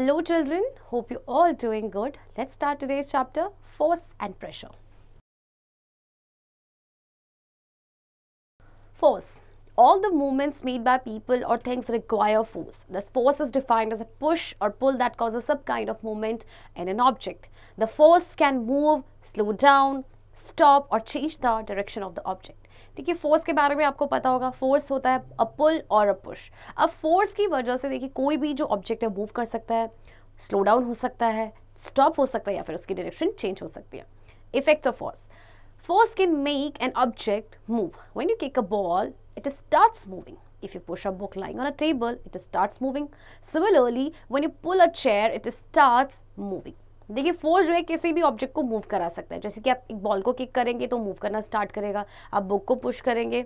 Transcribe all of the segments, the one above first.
Hello children, hope you all doing good. Let's start today's chapter, Force and Pressure. Force. All the movements made by people or things require force. This force is defined as a push or pull that causes some kind of movement in an object. The force can move, slow down, stop or change the direction of the object. देखिए force के बारे में आपको पता होगा, force होता है अ पुल और अ पुश. अब फोर्स की वजह से देखिए कोई भी जो ऑब्जेक्ट है मूव कर सकता है, स्लो डाउन हो सकता है, स्टॉप हो सकता है या फिर उसकी डायरेक्शन चेंज हो सकती है. Effect of force. Force can make an object move. When you kick a ball, it starts moving. If you push a book lying on a table, it starts moving. Similarly, when you pull a chair, it starts moving. देखिए force जो है किसी भी object को move करा सकता है. जैसे कि आप एक बॉल को किक करेंगे तो मूव करना स्टार्ट करेगा, आप बुक को पुश करेंगे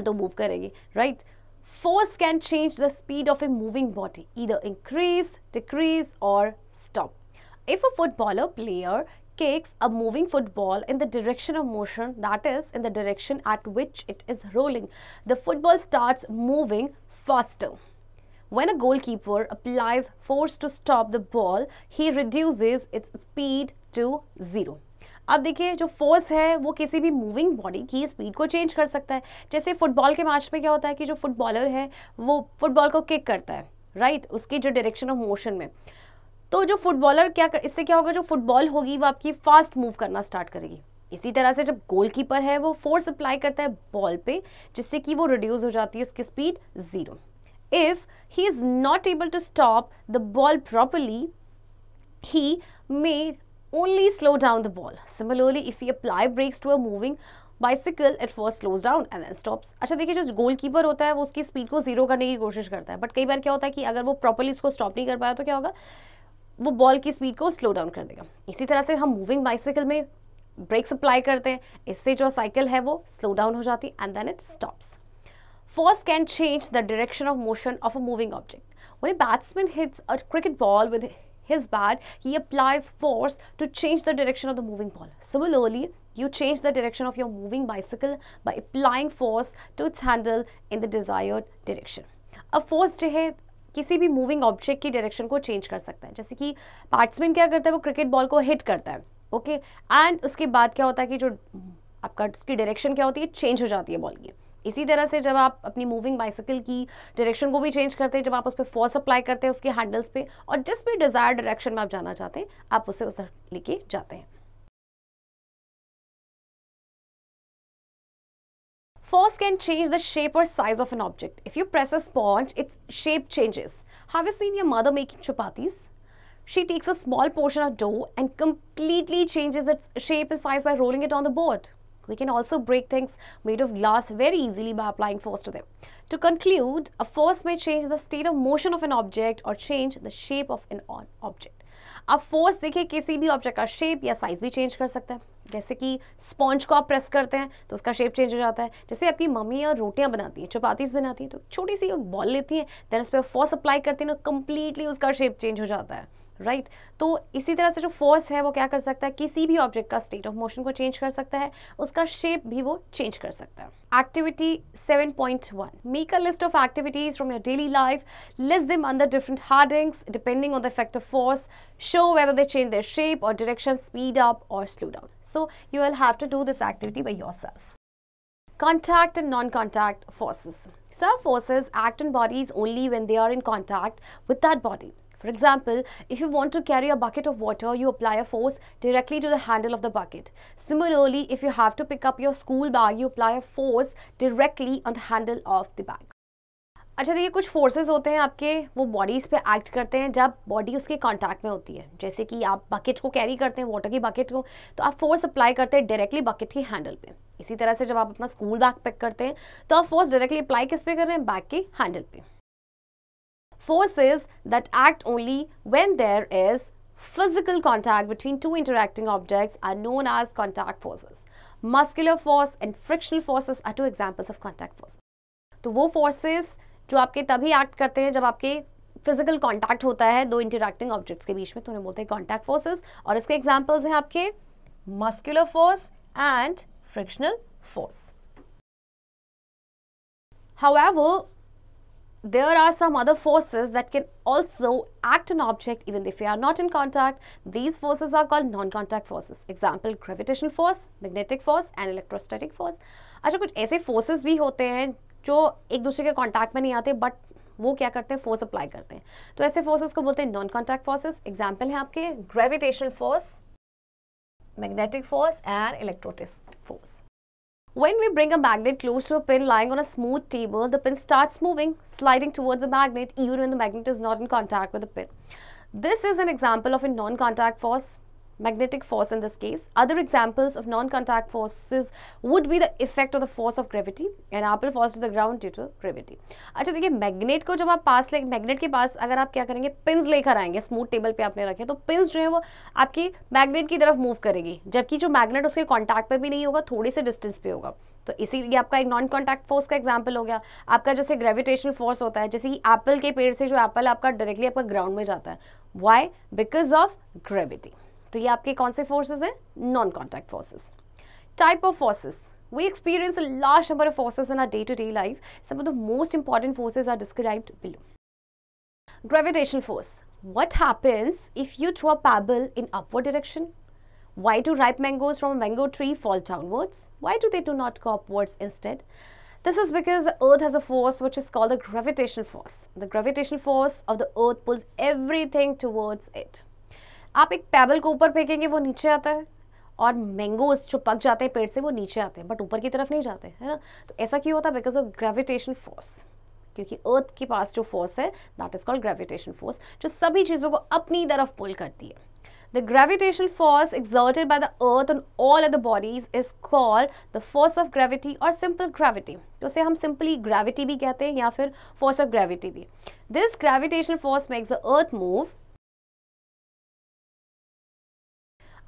तो मूव करेगी, right. Force can change the speed of a moving body, either increase, decrease or stop. If a footballer player kicks a moving football in the direction of motion, that is, in the direction at which it is rolling, the football starts moving faster. When a goalkeeper applies force to stop the ball, he reduces its speed to 0. अब देखिए जो force है वो किसी भी moving body की speed को change कर सकता है. जैसे फुटबॉल के मैच में क्या होता है कि जो फुटबॉलर है वो फुटबॉल को किक करता है, राइट, उसकी जो डायरेक्शन ऑफ मोशन में. तो जो फुटबॉलर इससे क्या होगा, जो फुटबॉल होगी वो आपकी फास्ट मूव करना स्टार्ट करेगी. इसी तरह से जब गोलकीपर है वो फोर्स अप्लाई करता है बॉल पे जिससे कि वो रिड्यूस हो जाती है उसकी speed 0. If he is not able to stop the ball properly, he may only slow down the ball. Similarly, if he apply brakes to a moving bicycle, it first slows down and then stops. अच्छा देखिए जो goalkeeper होता है वो उसकी speed को 0 करने की कोशिश करता है, बट कई बार क्या होता है कि अगर वो प्रॉपर्ली इसको स्टॉप नहीं कर पाया तो क्या होगा, वो बॉल की स्पीड को स्लो डाउन कर देगा. इसी तरह से हम मूविंग बाइसिकल में ब्रेक्स अप्लाई करते हैं, इससे जो साइकिल है वो स्लो डाउन हो जाती है and then it stops. Force can change the direction of motion of a moving object. When a batsman hits a cricket ball with his bat, he applies force to change the direction of the moving ball. Similarly, you change the direction of your moving bicycle by applying force to its handle in the desired direction. अब force जो है किसी भी moving object की direction को change कर सकता है. जैसे कि बैट्समैन क्या करता है, वो क्रिकेट बॉल को हिट करता है, ओके, एंड उसके बाद क्या होता है कि जो आपका उसकी डायरेक्शन क्या होती है, चेंज हो जाती है बॉल की. इसी तरह से जब आप अपनी मूविंग बाइसिकल की डायरेक्शन को भी चेंज करते हैं, जब आप उस पर फोर्स अप्लाई करते हैं उसके हैंडल्स पे, और जिस भी डिजायर्ड डायरेक्शन में आप जाना चाहते हैं आप उसे उस तरह लेके जाते हैं. Force can change the shape or size of an object. If you press a sponge, its shape changes. Have you seen your mother making chapatis? She takes a small portion of dough and completely changes its shape and size by rolling it on the board. We can also break things made of glass very easily by applying force to them. To conclude, a force may change the state of motion of an object or change the shape of an object. अब force देखिए किसी भी object का shape या size भी change कर सकता है. जैसे कि स्पॉन्ज को आप प्रेस करते हैं तो उसका शेप चेंज हो जाता है. जैसे आपकी मम्मी और रोटियां बनाती हैं, चपातीस बनाती हैं, तो छोटी सी एक बॉल लेती हैं, देन उस पर फोर्स अप्लाई करती हैं, कंप्लीटली उसका शेप चेंज हो जाता है, राइट. तो इसी तरह से जो फोर्स है वो क्या कर सकता है, किसी भी ऑब्जेक्ट का स्टेट ऑफ मोशन को चेंज कर सकता है, उसका शेप भी वो चेंज कर सकता है. Activity 7.1. Make a list of activities from your daily life. List them under different headings depending on the effect of force. Show whether they change their shape और डायरेक्शन, स्पीड अप और slow down. So you will have to do this activity by yourself. Contact and non-contact forces. Some forces act on bodies only when they are in contact with that body. For example, if you want to carry a bucket of water, you apply a force directly to the handle of the bucket. Similarly, if you have to pick up your school bag, you apply a force directly on the handle of the bag. अच्छा देखिए कुछ forces होते हैं आपके, वो bodies पे act करते हैं जब बॉडी उसके कांटेक्ट में होती है. जैसे कि आप बकेट को कैरी करते हैं, वाटर की बकेट को, तो आप फोर्स अप्लाई करते हैं डायरेक्टली बकेट की हैंडल पे. इसी तरह से जब आप अपना स्कूल बैग पिक करते हैं तो आप फोर्स डायरेक्टली अप्लाई किस पे कर रहे हैं, बैग के हैंडल पे. Forces that act only when there is physical contact between two interacting objects are known as contact forces. Muscular force and frictional forces are two examples of contact force. तो वो forces जो आपके तभी act करते हैं जब आपके physical contact होता है दो इंटरैक्टिंग ऑब्जेक्ट्स के बीच में, तो उन्हें बोलते हैं कॉन्टैक्ट फोर्सेस. और इसके एग्जांपल्स हैं आपके muscular force and frictional force. However, there are some other forces that can also act on object even if they are not in contact. These forces are called non-contact forces. Example, gravitational force, magnetic force and electrostatic force. अच्छा, कुछ ऐसे forces भी होते हैं जो एक दूसरे के contact में नहीं आते बट वो क्या करते हैं, फोर्स अप्लाई करते हैं, तो ऐसे फोर्सेस को बोलते हैं नॉन कॉन्टैक्ट फोर्सेस. एग्जांपल है आपके gravitational force, magnetic force and electrostatic force. When we bring a magnet close to a pin lying on a smooth table, the pin starts moving, sliding towards the magnet even when the magnet is not in contact with the pin. This is an example of a non-contact force, magnetic force in this case. Other examples of non-contact forces would be the effect of the force of gravity. An apple falls to the ground due to gravity. अच्छा देखिए, magnet को जब आप पास ले, magnet के पास अगर आप क्या करेंगे, पिन्स लेकर आएंगे, स्मूथ टेबल पे आपने रखे, तो पिन्स जो है वो आपकी मैग्नेट की तरफ मूव करेगी, जबकि जो मैग्नेट उसके कॉन्टैक्ट में भी नहीं होगा, थोड़ी से डिस्टेंस पे होगा. तो इसीलिए आपका एक नॉन कॉन्टैक्ट फोर्स का एग्जाम्पल हो गया. आपका जैसे ग्रेविटेशनल फोर्स होता है, जैसे कि एप्पल के पेड़ से जो एप्पल आपका डायरेक्टली आपका ग्राउंड में जाता है, वाई? Because of gravity. तो ये आपके कौन से फोर्सेस हैं? Non contact forces. Type of forces. We experience a large number of forces in our day-to-day life. Some of the most important forces are described below. Gravitational force. What happens if you throw a pebble in upward direction? Why do ripe mangoes from a mango tree fall downwards? Why do they not go upwards instead? This is because the earth has a force which is called the gravitational force. The gravitational force of the earth pulls everything towards it. आप एक payable को ऊपर फेंकेंगे, वो नीचे आता है, और मैंगोज जो पक जाते हैं पेड़ से वो नीचे आते हैं, बट ऊपर की तरफ नहीं जाते, है ना. तो ऐसा क्यों होता है? Because of gravitational force. क्योंकि अर्थ के पास जो फोर्स है that is called gravitational force, जो सभी चीज़ों को अपनी तरफ पुल करती है. The gravitational force exerted by the earth on all other bodies is called the force of gravity or simple gravity. तो उसे हम सिंपली ग्रेविटी भी कहते हैं या फिर फोर्स ऑफ ग्रेविटी भी. This gravitational force makes the earth move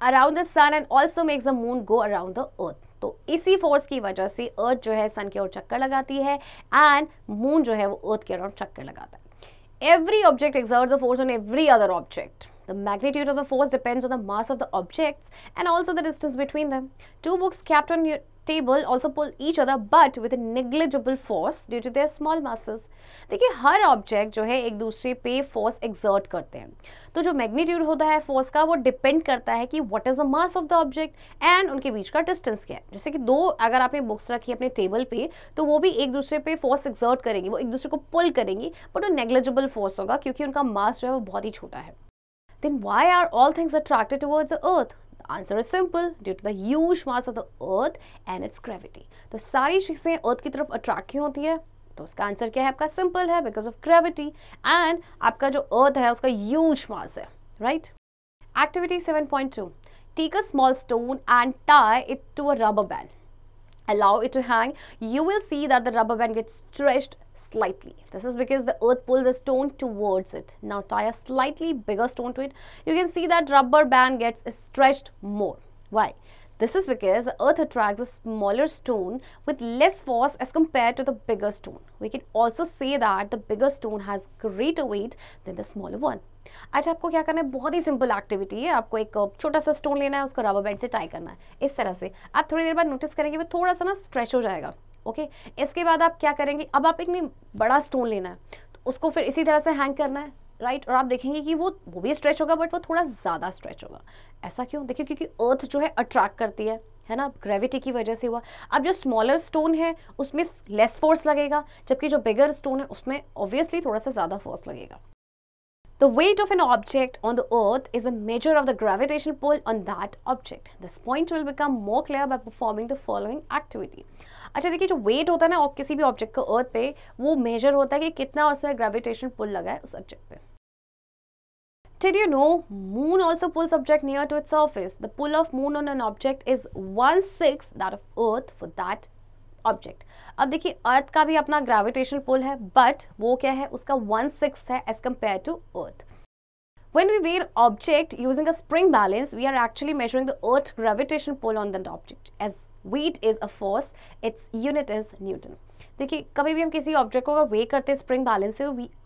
around the sun and also makes the moon go around the earth. तो इसी फोर्स की वजह से अर्थ जो है सन के ओर चक्कर लगाती है एंड मून जो है वो अर्थ के अराउंड चक्कर लगाता है. Every object exerts a force on every other object. The magnitude of the force depends on the mass of the objects and also the distance between them. Two books kept on your table also pull each other but with a negligible force due to their small masses. देखिए, हर object जो है एक दूसरे पे force exert करते हैं. तो जो मैग्नीट्यूड होता है फोर्स का वो डिपेंड करता है कि what is the mass of the object and उनके बीच का डिस्टेंस क्या है. जैसे कि दो अगर आपने बुक्स रखी अपने टेबल पे, तो वो भी एक दूसरे पे फोर्स एक्सर्ट करेंगी, वो एक दूसरे को पुल करेंगी, बट वो नेग्लिजिबल फोर्स होगा क्योंकि उनका मास जो है वो बहुत ही छोटा है. Then why are all things attracted towards the earth? The answer is simple, due to the huge mass of the earth and its gravity. तो सारी चीज़ें अर्थ की तरफ अट्रैक्ट क्यों होती है? तो उसका आंसर क्या है आपका? सिंपल है, बिकॉज ऑफ ग्रेविटी एंड आपका जो अर्थ है उसका ह्यूज मास है, right. Activity 7.2. Take a small stone and tie it to a rubber band. Allow it to hang. You will see that the rubber band gets stretched slightly. This is because the earth pulls the stone towards it. Now tie a slightly bigger stone to it. You can see that rubber band gets stretched more. Why? This is because the earth attracts a smaller stone with less force as compared to the bigger stone. We can also say that the bigger stone has greater weight than the smaller one. अच्छा, आपको क्या करना है? बहुत ही simple activity है. आपको एक छोटा सा स्टोन लेना है, उसको रबर बैंड से टाई करना है. इस तरह से आप थोड़ी देर बाद नोटिस करेंगे वो थोड़ा सा ना स्ट्रेच हो जाएगा. ओके, इसके बाद आप क्या करेंगे? अब आप एक नहीं बड़ा स्टोन लेना है, तो उसको फिर इसी तरह से हैंग करना है, राइट. और आप देखेंगे कि वो भी स्ट्रेच होगा बट वो थोड़ा ज़्यादा स्ट्रेच होगा. ऐसा क्यों? देखिए, क्योंकि अर्थ जो है अट्रैक्ट करती है ना, ग्रेविटी की वजह से हुआ. अब जो स्मॉलर स्टोन है उसमें लेस फोर्स लगेगा, जबकि जो बिगर स्टोन है उसमें ऑब्वियसली थोड़ा सा ज़्यादा फोर्स लगेगा. The weight of an object on the earth is a measure of the gravitational pull on that object. This point will become more clear by performing the following activity. अच्छा देखिए, जो weight होता है ना और किसी भी ऑब्जेक्ट का अर्थ पे, वो मेजर होता है कि कितना उसमें ग्रेविटेशन पुल लगा है उस ऑब्जेक्ट पे. Did you know moon also pulls object near to its surface? The pull of moon on an object is 1/6 that of earth for that object. अब देखिए, अर्थ का भी अपना ग्रेविटेशनल पुल है, बट वो क्या है? उसका 1/6 है as compare to earth. When we weigh an object using a spring balance, we are actually measuring the Earth's gravitational pull on that object. As weight is a force, its unit is Newton. देखिए, कभी भी हम किसी object को अगर वे करते हैं spring balance से,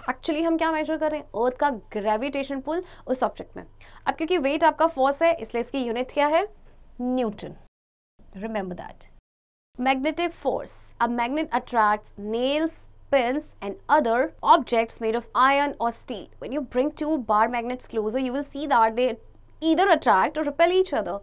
एक्चुअली हम क्या मेजर कर रहे हैं? अर्थ का ग्रेविटेशन पुल उस ऑब्जेक्ट में. अब क्योंकि वेट आपका फोर्स है, इसलिए इसकी यूनिट क्या है? Newton. Remember that. Magnetic force. A magnet attracts nails pins and other objects made of iron or steel. When you bring two bar magnets closer, you will see that they either attract or repel each other.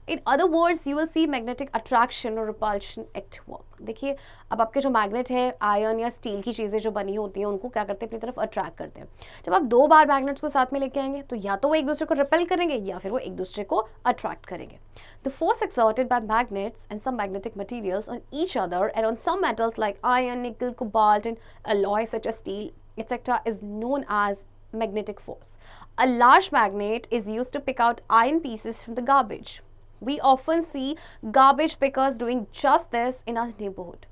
In other words, you will see magnetic attraction or repulsion at work. देखिए, अब आपके जो magnet है iron या steel की चीज़ें जो बनी होती हैं उनको क्या करते हैं, अपनी तरफ अट्रैक्ट करते हैं. जब आप दो बार मैग्नेट्स को साथ में लेके आएंगे तो या तो वो एक दूसरे को रिपेल करेंगे या फिर वो एक दूसरे को अट्रैक्ट करेंगे. The force exerted by magnets and some magnetic materials on each other and on some metals like iron, nickel, cobalt and alloys such as steel, etc. is known as magnetic force. A large magnet is used to pick out iron pieces from the garbage. We often see garbage pickers doing just this in our neighborhood.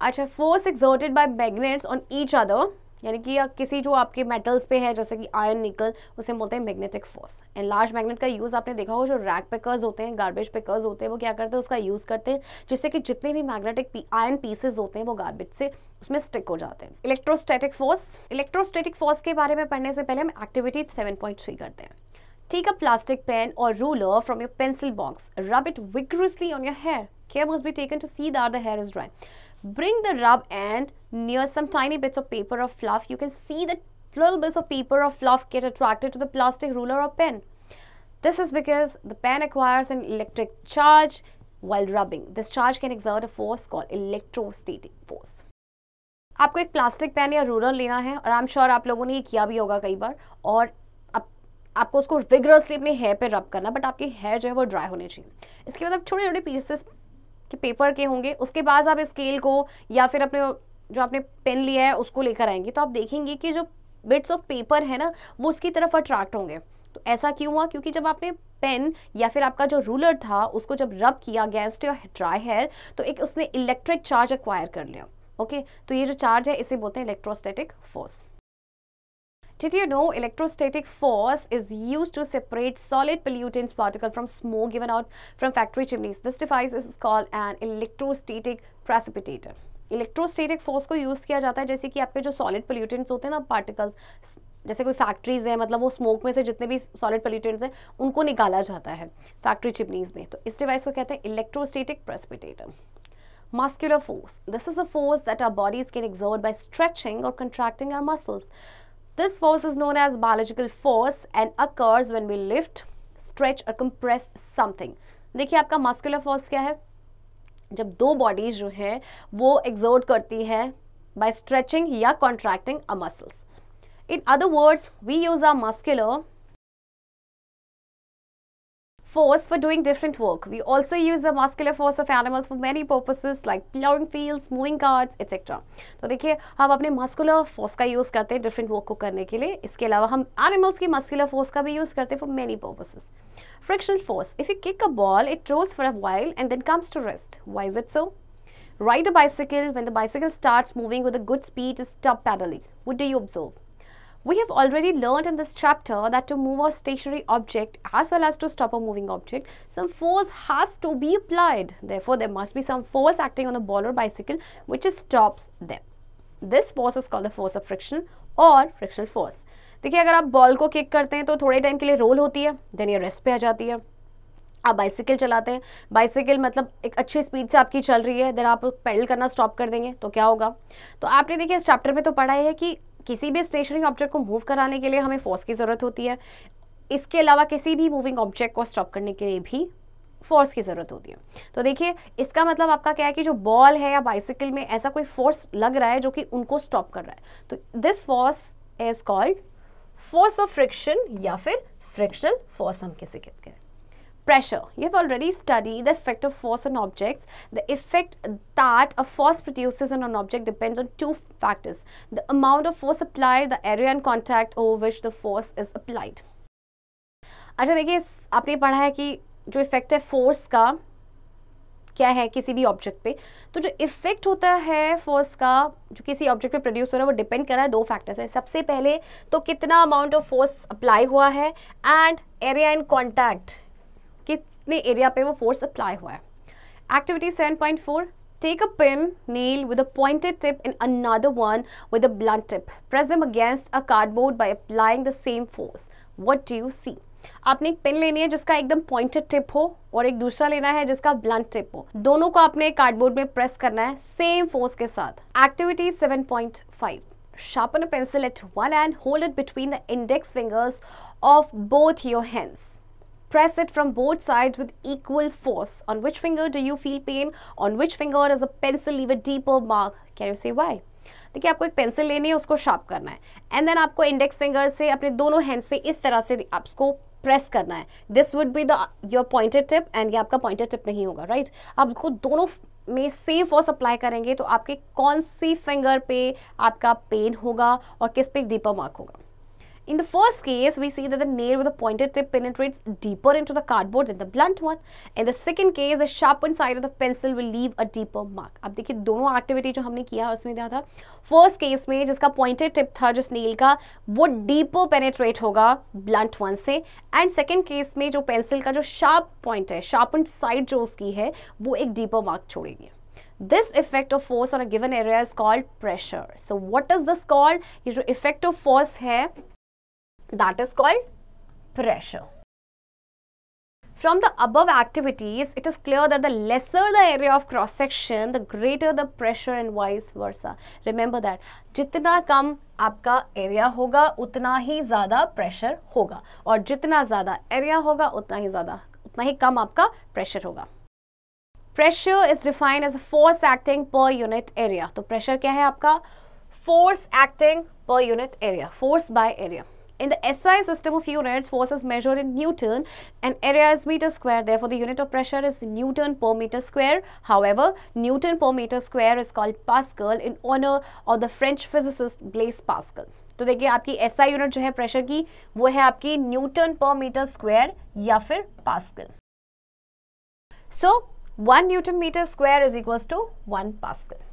अच्छा, force exerted by magnets on each other, यानी कि किसी जो आपके metals पे है जैसे कि आयरन, निकल, उसे बोलते हैं magnetic force. And large magnet का यूज़ आपने देखा होगा, जो रैक पिकर्स होते हैं, गार्बेज पिकर्स होते हैं, वो क्या करते हैं, उसका यूज़ करते हैं जिससे कि जितने भी मैग्नेटिक आयरन पीसेज होते हैं वो गार्बेज से उसमें स्टिक हो जाते हैं. Electrostatic force. इलेक्ट्रोस्टैटिक फोर्स के बारे में पढ़ने से पहले हम एक्टिविटी 7.3 करते हैं. Take a plastic pen or ruler from your pencil box. Rub it vigorously on your hair. Care must be taken to see that the hair is dry. Bring the rub end near some tiny bits of paper or fluff. You can see that little bits of paper or fluff get attracted to the plastic ruler or pen. This is because the pen acquires an electric charge while rubbing. This charge can exert a force called electrostatic force. आपको एक plastic pen या ruler लेना है और आई am sure आप लोगों ने ये किया भी होगा कई बार, और आपको उसको विगरसली अपने हेयर पे रब करना, बट आपके हेयर जो है वो ड्राई होने चाहिए. इसके बाद आप छोटे छोटे पीसेस के पेपर के होंगे, उसके बाद आप स्केल को या फिर अपने जो आपने पेन लिया है उसको लेकर आएंगे तो आप देखेंगे कि जो बिट्स ऑफ पेपर है ना वो उसकी तरफ अट्रैक्ट होंगे. तो ऐसा क्यों हुआ? क्योंकि जब आपने पेन या फिर आपका जो रूलर था उसको जब रब किया अगेंस्ट योर ड्राई हेयर तो एक उसने इलेक्ट्रिक चार्ज एक्वायर कर लिया. ओके, तो ये जो चार्ज है इसे बोलते हैं electrostatic force. Did you know electrostatic force is used to separate solid pollutants particle from smoke given out from factory chimneys? This device is called an electrostatic precipitator. Electrostatic force को use किया जाता है जैसे कि आपके जो solid pollutants होते हैं ना, पार्टिकल्स, जैसे कोई फैक्ट्रीज है, मतलब वो स्मोक में से जितने भी सॉलिड पोल्यूटेंट्स हैं उनको निकाला जाता है फैक्ट्री चिमनीज में. तो इस डिवाइस को कहते हैं electrostatic precipitator. Muscular force. This is a force that our bodies can exert by stretching or contracting our muscles. This force is known as biological force and occurs when we lift, stretch or compress something. देखिए आपका muscular force क्या है? जब दो bodies जो है वो exert करती है by stretching या contracting our muscles. In other words, we use our muscular force for doing different work. We also use the muscular force of animals for many purposes like plowing fields, moving carts, etc. तो देखिए हम अपने muscular force का use करते हैं different work को करने के लिए. इसके अलावा हम animals की muscular force का भी यूज़ करते हैं for many purposes. Frictional force. If you kick a ball, it rolls for a while and then comes to rest. Why is it so? Ride a bicycle. When the bicycle starts moving with a good speed, just stop pedaling. What do you observe? We have already learned in this chapter that to move a stationary object as well as to stop a moving object, some force has to be applied. Therefore, there must be some force acting on a ball or bicycle which stops them. This force is called the force of friction or frictional force. देखिए अगर आप ball को kick करते हैं तो थोड़े time के लिए रोल होती है, देन ये रेस्ट पे आ जाती है. आप बाइसिकल चलाते हैं, बाइसिकल मतलब एक अच्छी स्पीड से आपकी चल रही है, देन आप पेडल करना स्टॉप कर देंगे तो क्या होगा? तो आपने देखिए इस चैप्टर में तो पढ़ा है कि किसी भी स्टेशनरी ऑब्जेक्ट को मूव कराने के लिए हमें फोर्स की ज़रूरत होती है. इसके अलावा किसी भी मूविंग ऑब्जेक्ट को स्टॉप करने के लिए भी फोर्स की ज़रूरत होती है. तो देखिए इसका मतलब आपका क्या है कि जो बॉल है या बाइसिकल में ऐसा कोई फोर्स लग रहा है जो कि उनको स्टॉप कर रहा है. तो this force is called force of friction या फिर फ्रिक्शनल फोर्स हम किसे कहते हैं. Pressure. You have already studied the effect of force on objects. The effect that a force produces on an object depends on two factors: the amount of force applied, the area and contact over which the force is applied. अच्छा देखिए आपने पढ़ा है कि जो effect है force का क्या है किसी भी ऑब्जेक्ट पे. तो जो इफेक्ट होता है फोर्स का जो किसी ऑब्जेक्ट पे प्रोड्यूस हो रहा है वो डिपेंड कर रहा है दो फैक्टर्स है. सबसे पहले तो कितना अमाउंट ऑफ फोर्स अप्लाई हुआ है एंड एरिया एंड कॉन्टैक्ट, कितने एरिया पे वो फोर्स अप्लाई हुआ है. Activity 7.4. Take a pin, nail with a pointed tip and another one with a blunt tip. Press them against a cardboard by applying the same force. What do you see? आपने एक pen लेनी है जिसका एकदम pointed tip हो और एक दूसरा लेना है जिसका ब्लंट टिप हो। दोनों को आपने कार्डबोर्ड में प्रेस करना है सेम फोर्स के साथ। Activity 7.5, sharpen a pencil at one end, hold it between the index fingers of both your hands. Press it from both sides with equal force. On which finger do you feel pain? On which finger does the pencil leave a deeper mark? Can you say why? देखिए, आपको एक pencil लेनी है, उसको sharp करना है and then आपको index finger से अपने दोनों हैंड से इस तरह से आपको प्रेस करना है। This would be the your pointed tip and ये आपका पॉइंटेड टिप नहीं होगा, राइट? आप इसको दोनों में सेम फोर्स अप्लाई करेंगे तो आपके कौन सी फिंगर पे आपका पेन होगा और किस पे डीपर मार्क होगा। In the first case, we see that the nail with a pointed tip penetrates deeper into the cardboard than the blunt one. In the second case, the sharpened side of the pencil will leave a deeper mark. अब देखिए, दोनों activity जो हमने किया उसमें क्या था, first case में जिसका पॉइंटेड टिप था जिस नेल का, वो डीपर पेनेट्रेट होगा ब्लंट वन से, एंड सेकेंड केस में जो पेंसिल का जो शार्प पॉइंट है, शार्पेंड साइड जो उसकी है, वो एक डीपर मार्क छोड़ेगी। This effect of force on a given area is called pressure. So what is this called? ये जो effect of force है, that is called pressure. From the above activities, it is clear that the lesser the area of cross section, the greater the pressure and vice versa. Remember that. जितना कम आपका area होगा उतना ही ज़्यादा pressure होगा, और जितना ज़्यादा एरिया होगा उतना ही कम आपका प्रेशर होगा। Pressure is defined as a force acting per unit area. तो प्रेशर क्या है आपका? Force acting per unit area, force by area. In the SI system of units, force is measured in Newton and area is meter square. Therefore, the unit of pressure is Newton per meter square. However, Newton per meter square is called Pascal in honor of the French physicist Blaise Pascal. तो देखिए, आपकी SI unit जो है pressure की, वो है आपकी Newton पर मीटर स्क्वायर या फिर pascal. So 1 Newton meter square is equals to 1 Pascal.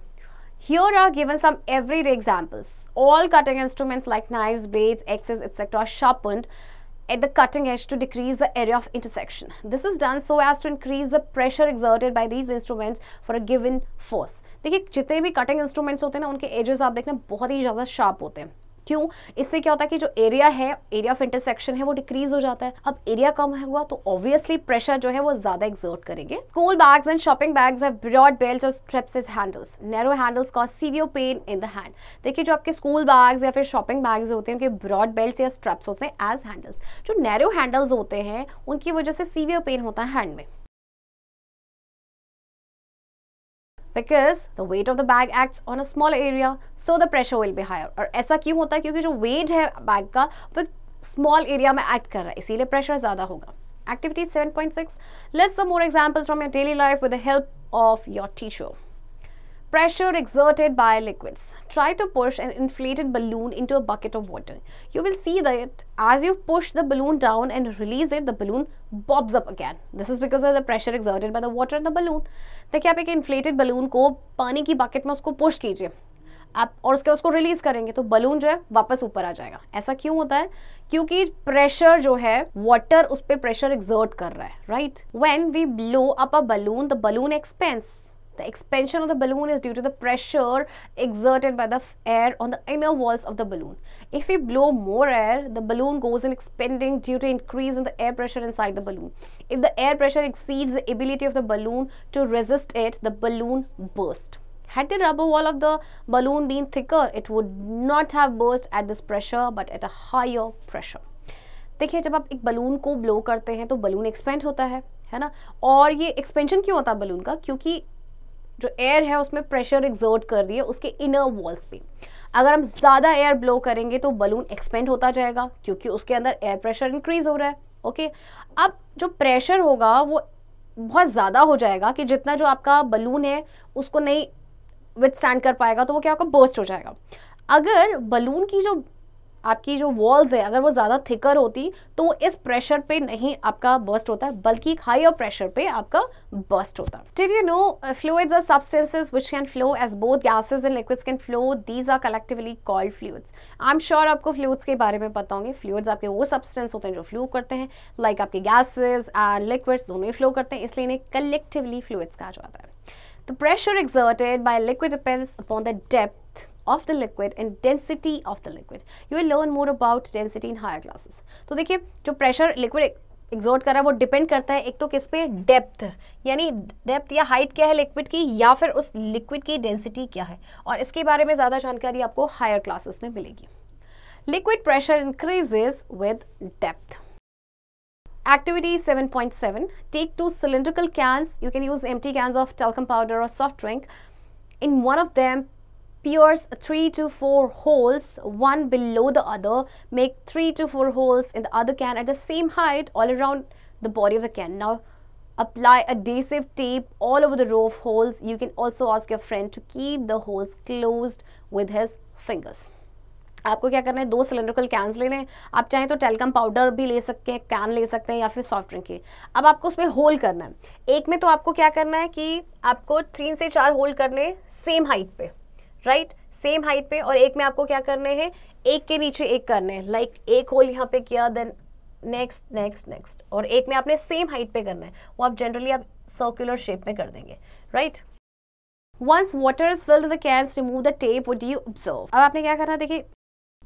Here are given some everyday examples. All cutting instruments like knives, blades, axes, etc. are sharpened at the cutting edge to decrease the area of intersection. This is done so as to increase the pressure exerted by these instruments for a given force. देखिए, जितने भी cutting instruments होते हैं ना, उनके edges आप देखना बहुत ही ज़्यादा शार्प होते हैं। क्यों? इससे क्या होता है कि जो एरिया है, एरिया ऑफ इंटरसेक्शन है, वो डिक्रीज हो जाता है। अब एरिया कम होगा तो ऑब्वियसली प्रेशर जो है वो ज्यादा एक्सर्ट करेंगे। School bags and shopping bags have broad belts और straps as handles. Narrow handles cause severe pain in the hand. देखिए, जो आपके स्कूल बैग्स या फिर शॉपिंग बैग्स होते हैं, उनके ब्रॉड बेल्ट्स या स्ट्रैप्स होते हैं एज हैंडल्स। जो नैरो हैंडल्स होते हैं उनकी वजह से सीवियर पेन होता है हैंड में, because the weight of the bag acts on a smaller area, so the pressure will be higher. और ऐसा क्यों होता है? क्योंकि जो weight है बैग का वो स्मॉल एरिया में एक्ट कर रहा है, इसीलिए प्रेशर ज़्यादा होगा। Activity 7.6, list some more examples from your daily life with the help of your teacher. Pressure exerted by liquids. Try to push an inflated balloon into a bucket of water. You will see that as you push the balloon down and release it, the balloon bobs up again. This is because of the pressure exerted by the water in the balloon. देखिए, आप एक inflated balloon को पानी की bucket में उसको push कीजिए आप, और उसको रिलीज करेंगे तो बलून जो है वापस ऊपर आ जाएगा। ऐसा क्यों होता है? क्योंकि प्रेशर जो है, वाटर उस पर प्रेशर एक्सर्ट कर रहा है, right? When we blow up a balloon, the balloon expands. The expansion of the balloon is due to the pressure exerted by the air on the inner walls of the balloon. If we blow more air, the balloon goes in expanding due to increase in the air pressure inside the balloon. If the air pressure exceeds the ability of the balloon to resist it, the balloon bursts. Had the rubber wall of the balloon been thicker, it would not have burst at this pressure but at a higher pressure. देखिए, जब आप एक balloon को blow करते हैं तो balloon expand होता है ना? और ये एक्सपेंशन क्यों होता है बलून का? क्योंकि जो एयर है उसमें प्रेशर एक्सर्ट कर दिए उसके इनर वॉल्स पे। अगर हम ज़्यादा एयर ब्लो करेंगे तो बलून एक्सपेंड होता जाएगा क्योंकि उसके अंदर एयर प्रेशर इंक्रीज हो रहा है। ओके, अब जो प्रेशर होगा वो बहुत ज़्यादा हो जाएगा कि जितना जो आपका बलून है उसको नहीं विथस्टैंड कर पाएगा, तो वो क्या होगा? बर्स्ट हो जाएगा। अगर बलून की जो आपकी जो वॉल्स है अगर वो ज़्यादा थिकर होती तो वो इस प्रेशर पे नहीं आपका बर्स्ट होता है, बल्कि हायर प्रेशर पे आपका बर्स्ट होता है। Did you know fluids are substances which can flow as both gases and liquids can flow, these are collectively called fluids. I am sure आपको फ्लूइड्स के बारे में पता होंगे। फ्लूइड्स आपके वो सब्सटेंस होते हैं जो फ्लो करते हैं, लाइक आपके गैसेस एंड लिक्विड्स दोनों ही फ्लो करते हैं, इसलिए इन्हें कलेक्टिवली फ्लूइड्स कहा जाता है। The pressure exerted by a liquid depends upon the depth of the liquid and density of the liquid. You will learn more about density in higher classes. तो देखिए जो प्रेशर लिक्विड एग्जॉर्ट कर रहा है वो डिपेंड करता है एक तो किस पे, डेप्थ, यानी डेप्थ या हाइट क्या है लिक्विड की, या फिर उस लिक्विड की डेंसिटी क्या है, और इसके बारे में ज़्यादा जानकारी आपको हायर क्लासेस में मिलेगी. Liquid pressure increases with depth. Activity 7.7. Take 2 cylindrical cans. You can use empty cans of talcum powder or soft drink. In one of them, pierce 3 to 4 holes, one below the other. Make 3 to 4 holes in the other can at the same height all around the body of the can. Now, apply adhesive tape all over the row of holes. You can also ask your friend to keep the holes closed with his fingers. आपको क्या करना है, 2 cylindrical cans लेने हैं. आप चाहें तो talcum powder भी ले सकते हैं, कैन ले सकते हैं, या फिर सॉफ्ट ड्रिंक के. अब आपको उसमें होल करना है. एक में तो आपको क्या करना है कि आपको 3 से 4 होल करने सेम हाइट पे, राइट, सेम हाइट पे, और एक में आपको क्या करने हैं, एक के नीचे एक करने हैं. लाइक एक होल यहाँ पे किया, देन नेक्स्ट नेक्स्ट नेक्स्ट, और एक में आपने सेम हाइट पे करना है. वो आप जनरली आप सर्कुलर शेप में कर देंगे, right. Once water is filled in the cans, remove the tape. What do you observe? अब आपने क्या करना है, देखिए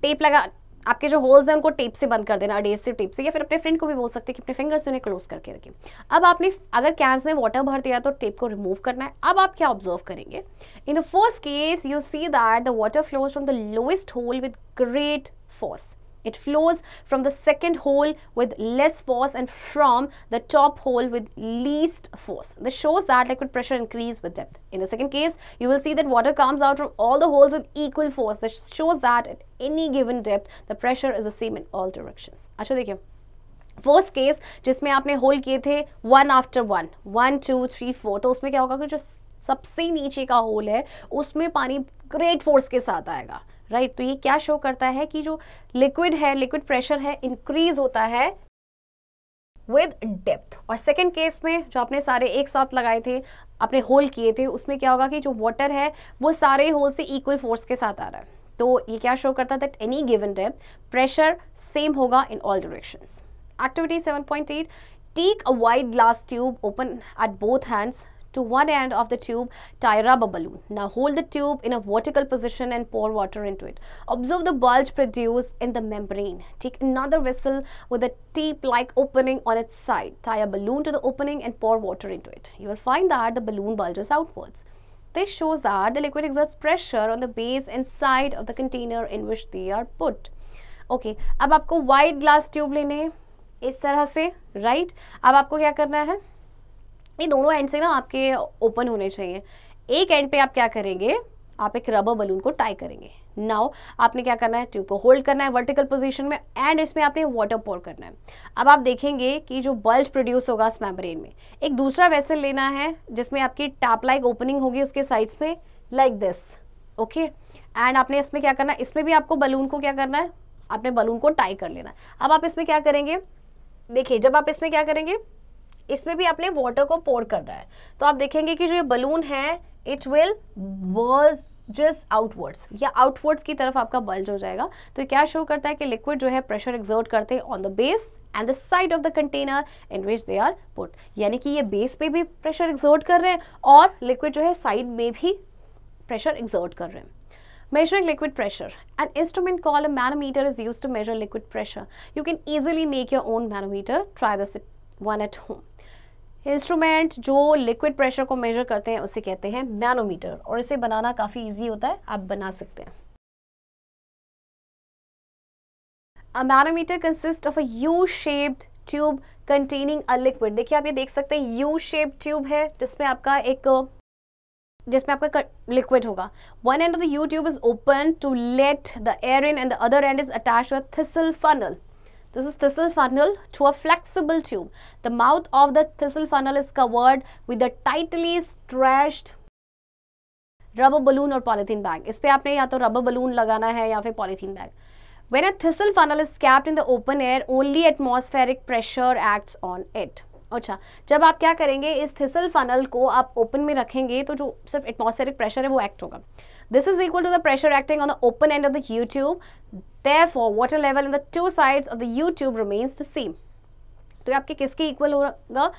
टेप लगा, आपके जो होल्स हैं उनको टेप से बंद कर देना, एडहेसिव टेप से, या फिर अपने फ्रेंड को भी बोल सकते हैं कि अपने फिंगर से उन्हें क्लोज करके रखें. अब आपने अगर कैंस में वाटर भर दिया तो टेप को रिमूव करना है. अब आप क्या ऑब्जर्व करेंगे? In the first case you see that the water flows from the lowest hole with great force. It flows from the second hole with less force and from the top hole with least force. This shows that liquid pressure increases with depth. In the second case, you will see that water comes out from all the holes with equal force. This shows that at any given depth, the pressure is the same in all directions. अच्छा देखिए, first case जिसमें आपने whole किए थे 1 after 1, 1 2 3 4, तो उसमें क्या होगा कि जो सबसे नीचे का होल है उसमें पानी ग्रेट फोर्स के साथ आएगा, राइट. तो ये क्या शो करता है कि जो लिक्विड है, लिक्विड प्रेशर है, इंक्रीज होता है विद डेप्थ. और सेकंड केस में जो आपने सारे एक साथ लगाए थे, आपने होल किए थे, उसमें क्या होगा कि जो वाटर है वो सारे होल से इक्वल फोर्स के साथ आ रहा है. तो ये क्या शो करता है that any given depth pressure same होगा in all directions. Activity 7.8. Take a wide glass tube, open at both hands. To one end of the tube, tie a rubber balloon. Now hold the tube in a vertical position and pour water into it. Observe the bulge produced in the membrane. Take another vessel with a tape-like opening on its side. Tie a balloon to the opening and pour water into it. You will find that the balloon bulges outwards. This shows that the liquid exerts pressure on the base and side of the container in which they are put. Okay, अब आपको wide glass tube लेने हैं इस तरह से, right. अब आपको क्या करना है, ये दोनों एंड से ना आपके ओपन होने चाहिए. एक एंड पे आप क्या करेंगे, आप एक रबर बलून को टाई करेंगे. नाउ आपने क्या करना है, ट्यूब को होल्ड करना है वर्टिकल पोजीशन में, एंड इसमें आपने वाटर पोर करना है. अब आप देखेंगे कि जो बल्ज प्रोड्यूस होगा इस मेम्ब्रेन में, एक दूसरा वेसल लेना है जिसमें आपकी टैप लाइक ओपनिंग होगी उसके साइड्स में, लाइक दिस, ओके. एंड आपने इसमें क्या करना है, इसमें भी आपको बलून को क्या करना है, आपने बलून को टाई कर लेना है. अब आप इसमें क्या करेंगे, देखिए जब आप इसमें क्या करेंगे, इसमें भी आपने वाटर को पोर करना है, तो आप देखेंगे कि जो ये बलून है इट विल बल्जेस आउटवर्ड्स, या आउटवर्ड्स की तरफ आपका बल्ज हो जाएगा. तो ये क्या शो करता है कि लिक्विड जो है प्रेशर एक्सर्ट करते हैं on the base and the side of the container in which they are put. यानी कि ये बेस पे भी प्रेशर एक्सर्ट कर रहे हैं और लिक्विड जो है साइड में भी प्रेशर एक्सर्ट कर रहे हैं. Measuring liquid pressure. An instrument called a manometer is used to measure liquid pressure. You can easily make your own manometer. Try this one at home. Instrument जो liquid pressure को major करते हैं उसे कहते हैं मैनोमीटर, और इसे बनाना काफ़ी इजी होता है, आप बना सकते हैं. A manometer consists of a U-shaped tube containing a liquid. देखिए आप ये देख सकते हैं U-shaped tube है जिसमें आपका लिक्विड होगा. One end of the U tube is open to let the air in and the other end is attached to a thistle funnel. This is thistle funnel to a flexible tube. The mouth of the thistle funnel is covered with a tightly stretched rubber balloon or polythene bag. इस पे आपने या तो rubber balloon लगाना है या फिर polythene bag. When a thistle funnel is kept in the open air, only atmospheric pressure acts on it. अच्छा, जब आप क्या करेंगे, इस थिसल फनल को आप ओपन में रखेंगे तो जो सिर्फ एटमॉस्फेरिक प्रेशर है वो एक्ट होगा. This is equal to the pressure acting on the open end of the U tube. Therefore water level in the two sides of the U tube remains the same. तो आपके किसके equal होगा,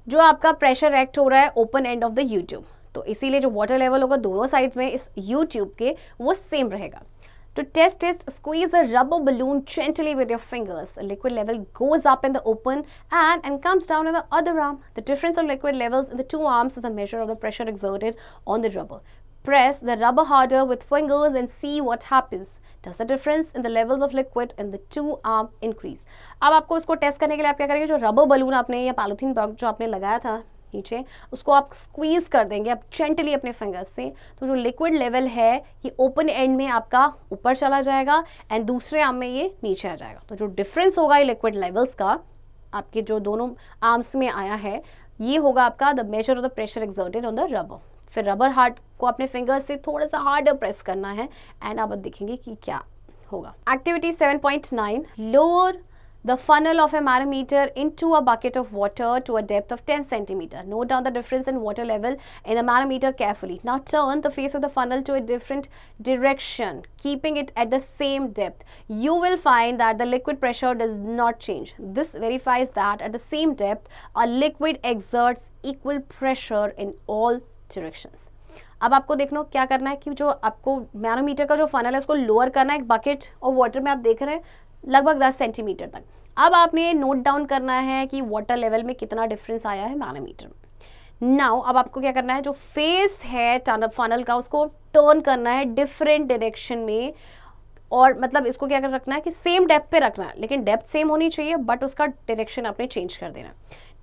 जो आपका pressure act हो रहा है open end of the U tube. तो इसीलिए जो वाटर लेवल होगा दोनों साइड्स में इस यू ट्यूब के वो सेम रहेगा. To test it, squeeze a rubber balloon gently with your fingers. The liquid level goes up in the open and comes down in the other arm. The difference of liquid levels in the two arms is the measure of the pressure exerted on the rubber. Press the rubber harder with fingers and see what happens. Does the difference in the levels of liquid in the two arm increase? अब आपको इसको test करने के लिए आप क्या करेंगे, जो रबर बलून आपने या पॉलीथीन बैग जो आपने लगाया था नीचे, उसको आप स्क्वीज कर देंगे आप जेंटली अपने फिंगर्स से. तो जो लिक्विड लेवल है ये ओपन एंड में आपका ऊपर चला जाएगा एंड दूसरे आर्म में ये नीचे आ जाएगा. तो जो डिफरेंस होगा ये लिक्विड लेवल्स का आपके जो दोनों आर्म्स में आया है ये होगा आपका the measure of the pressure exerted on the rubber. फिर रबर हार्ड को अपने फिंगर्स से थोड़ा सा हार्डर प्रेस करना है एंड आप देखेंगे कि क्या होगा. Activity 7.9, lower the funnel of a manometer into a bucket of water to a depth of 10 centimeter. Note down the difference in water level in the manometer carefully. Now turn the face of the funnel to a different direction, keeping it at the same depth. You will find that the liquid pressure does not change. This verifies that at the same depth, a liquid exerts equal pressure in all directions. अब आपको देखना क्या करना है कि जो आपको manometer का जो फनल है उसको लोअर करना है. एक बकेट और वाटर में आप देख रहे हैं लगभग 10 सेंटीमीटर तक. अब आपने नोट डाउन करना है कि वाटर लेवल में कितना डिफरेंस आया है मैनोमीटर में. नाउ अब आपको क्या करना है, जो फेस है फनल का उसको टर्न करना है डिफरेंट डायरेक्शन में. और मतलब इसको क्या कर रखना है कि सेम डेप्थ पे रखना है, लेकिन डेप्थ सेम होनी चाहिए बट उसका डायरेक्शन आपने चेंज कर देना.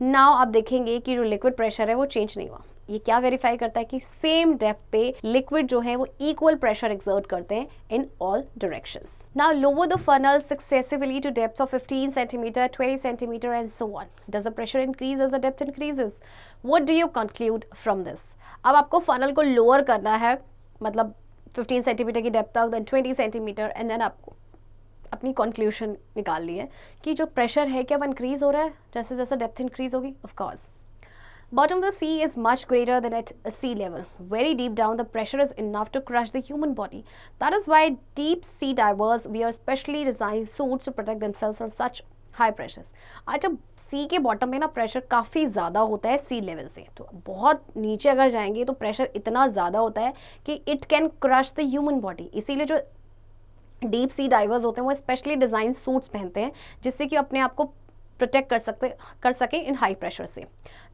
नाउ आप देखेंगे कि जो लिक्विड प्रेशर है वो चेंज नहीं हुआ. ये क्या वेरीफाई करता है कि सेम डेप्थ पे लिक्विड जो है वो इक्वल प्रेशर एक्सर्ट करते हैं in all directions. Now lower the funnel successively to depth of 15 centimetre, 20 centimetre and so on. Does the pressure increase as the depth increases? What do you conclude from this? अब आपको funnel को lower करना है, मतलब 15 centimetre की depth तक, then 20 centimetre and then आपको अपनी कंक्लूजन निकाल ली है कि जो प्रेशर है क्या वो इंक्रीज हो रहा है जैसे जैसे डेप्थ इंक्रीज होगी. Of course bottom of the sea is much greater than at sea level. Very deep down the pressure is enough to crush the human body. That is why deep sea divers wear specially designed suits to protect themselves from such high pressures. आज जब सी के bottom में ना pressure काफ़ी ज़्यादा होता है सी level से, तो बहुत नीचे अगर जाएंगे तो प्रेशर इतना ज़्यादा होता है कि it can crush the human body. इसीलिए जो डीप सी डाइवर्स होते हैं वो स्पेशली डिज़ाइन सूट्स पहनते हैं जिससे कि अपने आप को प्रोटेक्ट कर सके इन हाई प्रेशर से.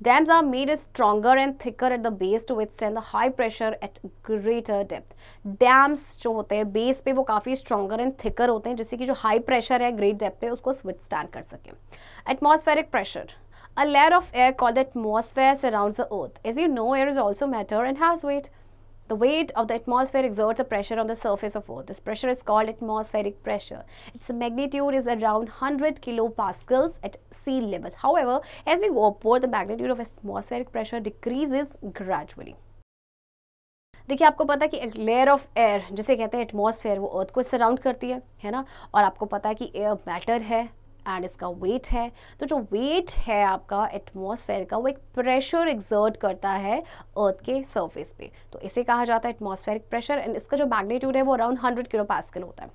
Dams are made stronger and thicker at the base to withstand the high pressure at greater depth. Dams जो होते हैं बेस पे वो काफ़ी स्ट्रॉन्गर एंड थिकर होते हैं जिससे कि जो हाई प्रेशर है ग्रेट डेप्थ पे उसको विथस्टैंड कर सके. Atmospheric pressure, a layer of air called the atmosphere surrounds the earth. As you know, air is also matter and has weight. The weight of the atmosphere exerts a pressure on the surface of earth. This pressure is called atmospheric pressure. Its magnitude is around 100 kilopascals at sea level. However, as we go upward, the magnitude of atmospheric pressure decreases gradually. देखिए आपको पता है कि एक layer of air जिसे कहते हैं atmosphere वो अर्थ को सराउंड करती है ना. और आपको पता है कि एयर मैटर है एंड इसका वेट है. तो जो वेट है आपका एटमॉस्फेयर का वो एक प्रेशर एक्सर्ट करता है अर्थ के सरफेस पे. तो इसे कहा जाता है एटमॉस्फेरिक प्रेशर एंड इसका जो मैग्नीट्यूड है वो अराउंड 100 किलो पास्कल होता है.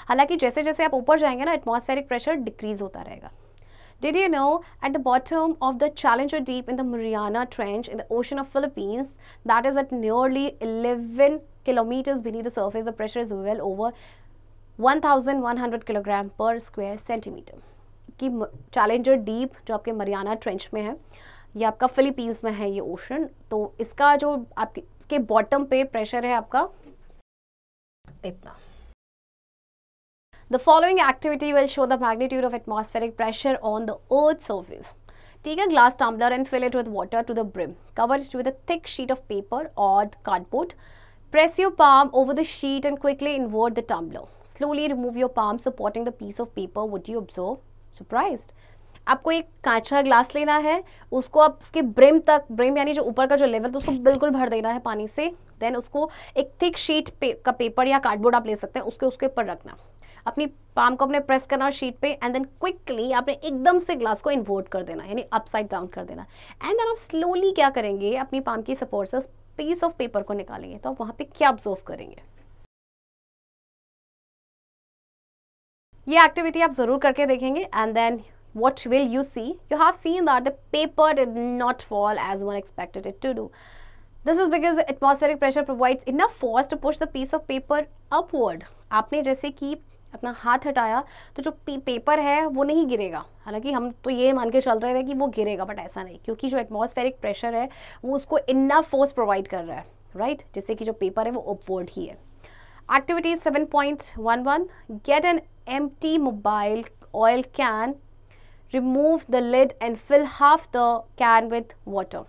हालांकि जैसे जैसे आप ऊपर जाएंगे ना एटमॉस्फेरिक प्रेशर डिक्रीज होता रहेगा. Did you know at the bottom of the Challenger Deep in the Mariana Trench in the ocean of Philippines, that is at nearly 11 kilometers beneath the surface, the pressure is well over 1100 kilogram per square centimeter. कि challenger deep जो आपके Mariana trench में है ये आपका Philippines में है ये ओशन. तो इसका जो आपके इसके बॉटम पे प्रेशर है आपका इतना. The following activity will show the magnitude of atmospheric pressure on the Earth's surface. Take a glass tumbler and fill it with water to the brim. Cover it with a thick sheet of paper or cardboard. Press your palm over the sheet and quickly invert the tumbler. Slowly remove your palm supporting the piece of paper. Would you observe? Surprised? आपको एक कांच का glass लेना है, उसको आप उसके brim तक, ब्रिम यानी जो ऊपर का जो लेवल, तो उसको बिल्कुल भर देना है पानी से. देन उसको एक थिक शीट का पेपर या कार्डबोर्ड आप ले सकते हैं, उसके ऊपर रखना. अपनी पाम को अपने प्रेस करना शीट पे एंड देन क्विकली आपने एकदम से ग्लास को इन्वर्ट कर देना यानी अपसाइड डाउन कर देना. एंड देन आप स्लोली क्या करेंगे अपनी पाम की सपोर्ट से पीस ऑफ पेपर को निकालेंगे. तो आप वहां पे क्या ऑब्जर्व करेंगे ये एक्टिविटी आप जरूर करके देखेंगे. And then what will you see? You have seen that the paper did not fall as one expected it to do. This is because the atmospheric pressure provides enough force to push the piece of paper upward. आपने जैसे कि अपना हाथ हटाया तो जो paper है वो नहीं गिरेगा, हालांकि हम तो ये मान के चल रहे थे कि वो गिरेगा, बट ऐसा नहीं, क्योंकि जो एटमॉस्फेरिक प्रेशर है वो उसको इनफ फोर्स प्रोवाइड कर रहा है, राइट, जिससे कि जो पेपर है वो अपवर्ड ही है. Activity 7.11, get an empty mobile oil can, remove the lid and fill half the can with water.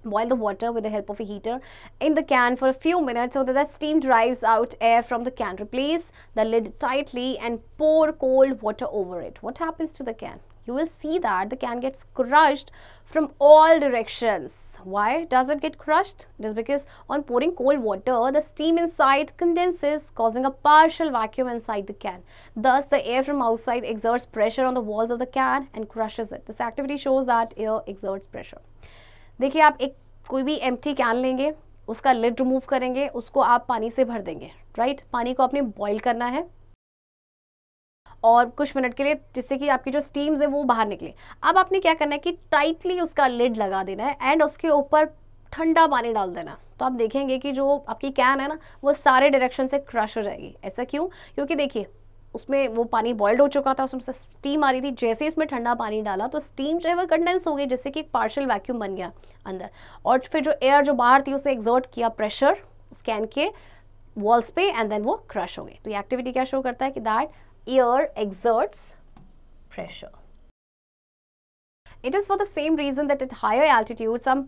Boil the water with the help of a heater in the can for a few minutes so that the steam drives out air from the can. Replace the lid tightly and pour cold water over it. What happens to the can? You will see that the can gets crushed from all directions. Why does it get crushed? It is because on pouring cold water, the steam inside condenses, causing a partial vacuum inside the can. Thus, the air from outside exerts pressure on the walls of the can and crushes it. This activity shows that air exerts pressure. देखिए, आप एक कोई भी empty can लेंगे, उसका lid remove करेंगे, उसको आप पानी से भर देंगे, राइट. पानी को आपने बॉईल करना है और कुछ मिनट के लिए, जिससे कि आपकी जो स्टीम्स है वो बाहर निकले. अब आपने क्या करना है कि टाइटली उसका लिड लगा देना है एंड उसके ऊपर ठंडा पानी डाल देना. तो आप देखेंगे कि जो आपकी कैन है ना वो सारे डायरेक्शन से क्रश हो जाएगी. ऐसा क्यों? क्योंकि देखिए उसमें वो पानी बॉइल्ड हो चुका था, उसमें से स्टीम आ रही थी. जैसे ही उसमें ठंडा पानी डाला तो स्टीम जो है वो कंडेंस हो गई, जिससे कि एक पार्शियल वैक्यूम बन गया अंदर, और फिर जो एयर जो बाहर थी उसने एक्सर्ट किया प्रेशर उस कैन के वॉल्स पे एंड देन वो क्रश हो गई. तो ये एक्टिविटी क्या शो करता है कि that air exerts pressure. It is for the same reason that at higher altitudes some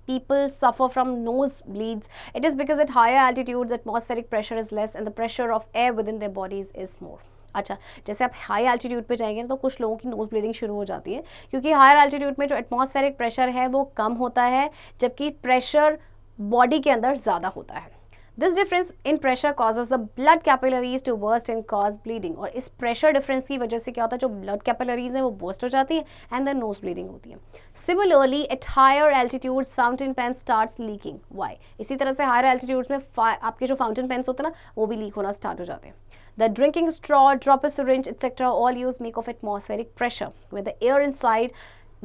people suffer from nosebleeds. It is because at higher altitudes atmospheric pressure is less and the pressure of air within their bodies is more. अच्छा, जैसे आप high altitude पे जाएंगे तो कुछ लोगों की nose bleeding शुरू हो जाती है, क्योंकि हायर एल्टीट्यूड में जो एटमॉस्फेरिक प्रेशर है वो कम होता है, जबकि प्रेशर बॉडी के अंदर ज़्यादा होता है. This difference in pressure causes the blood capillaries to burst and cause bleeding. और इस pressure difference की वजह से क्या होता है, जो blood capillaries हैं वो burst हो जाती है and then nose bleeding होती है. Similarly, at higher altitudes, fountain pen starts leaking. Why? इसी तरह से higher altitudes में आपके जो fountain pens होते हैं ना वो भी leak होना start हो जाते हैं. The drinking straw, dropper syringe, etc. all use make of atmospheric pressure. Where the air inside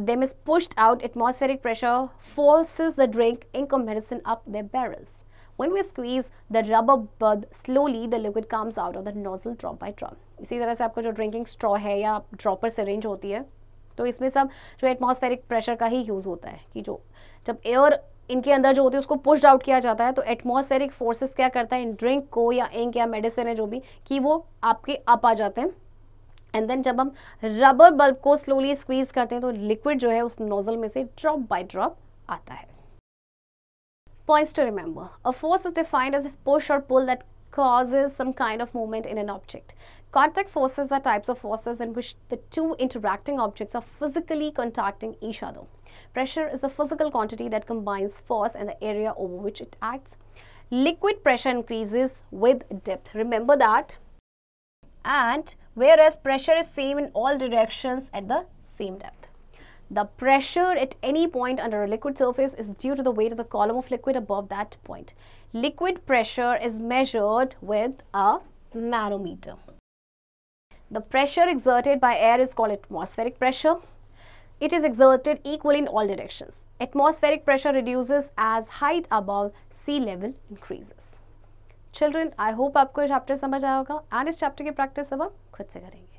them is pushed out, atmospheric pressure forces the drink incandescent up their barrels. When we squeeze the rubber bulb slowly, the liquid comes out of the nozzle drop by drop. इसी तरह से आपका जो drinking straw है या dropper syringe होती है, तो इसमें सब जो एटमॉस्फेरिक प्रेशर का ही यूज़ होता है कि जो जब एयर इनके अंदर जो होती है उसको पुश्ड आउट किया जाता है, तो एटमॉस्फेरिक फोर्सेस क्या करता है इन ड्रिंक को या इंक या मेडिसिन है जो भी, कि वो आपके अप आ जाते हैं. एंड देन जब हम रबर बल्ब को स्लोली स्क्वीज करते हैं तो लिक्विड जो है उस नोजल में से ड्रॉप बाय ड्रॉप आता है. Points to remember. A force is defined as a push or pull that causes some kind of movement in an object. Contact forces are types of forces in which the two interacting objects are physically contacting each other. Pressure is the physical quantity that combines force and the area over which it acts. Liquid pressure increases with depth. Remember that. And whereas pressure is same in all directions at the same depth. The pressure at any point under a liquid surface is due to the weight of the column of liquid above that point. Liquid pressure is measured with a manometer. The pressure exerted by air is called atmospheric pressure. It is exerted equally in all directions. Atmospheric pressure reduces as height above sea level increases. Children, I hope आपको ये chapter समझ आया होगा, and इस chapter की practice अब आप खुद से करेंगे.